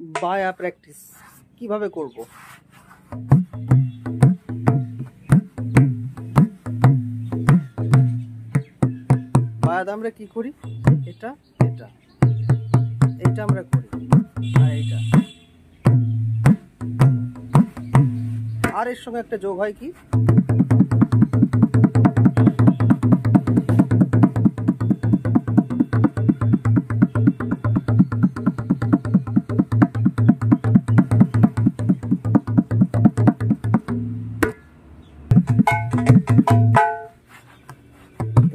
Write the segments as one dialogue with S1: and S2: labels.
S1: বায়া প্র্যাকটিস কিভাবে করব। বায়াত আমরা কি করি, এটা এটা এটা আমরা করি, আর এটা, আর এর সঙ্গে একটা যোগ হয় কি,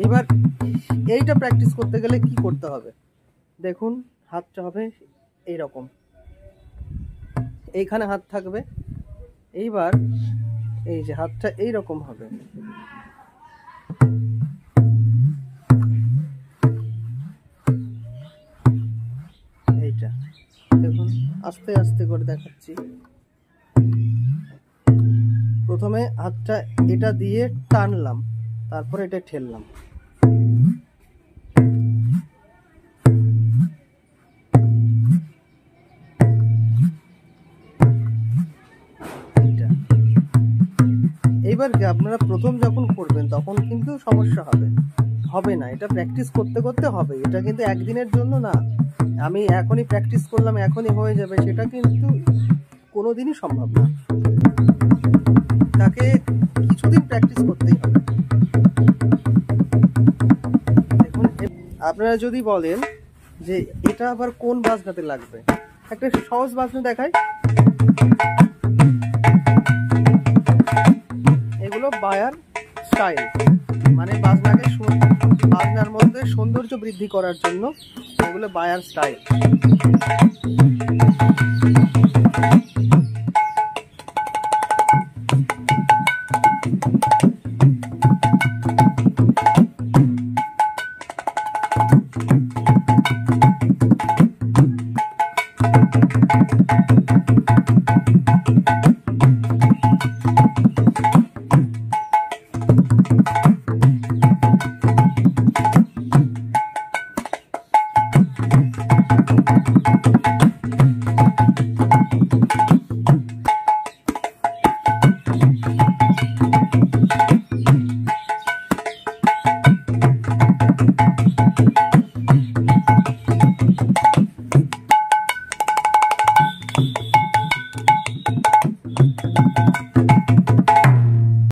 S1: এবার এইটা প্র্যাকটিস করতে গেলে কি করতে হবে দেখুন, হাতটা হবে এইরকম, এইখানে হাত থাকবে, এইবার এই যে হাতটা এইরকম হবে, এইটা দেখুন আস্তে আস্তে করে দেখাচ্ছি। প্রথমে হাতটা এটা দিয়ে টানলাম, তারপরে এটা ঠেললাম, এইবার কি আপনারা প্রথম যখন করবেন তখন কিন্তু সমস্যা হবে না, এটা প্র্যাকটিস করতে করতে হবে, এটা কিন্তু একদিনের জন্য না, আমি এখনই প্র্যাকটিস করলাম এখনই হয়ে যাবে সেটা কিন্তু কোনোদিনই সম্ভব না, তাকে কিছুদিন প্র্যাকটিস করতেই হবে। দেখুন আপনারা যদি বলেন যে এটা আবার কোন বাজনাতে লাগবে, একটা সহজ বাজনা দেখায়, এগুলো বায়ার স্টাইল, মানে বাজনার মধ্যে সৌন্দর্য বৃদ্ধি করার জন্য এগুলো বায়ার স্টাইল।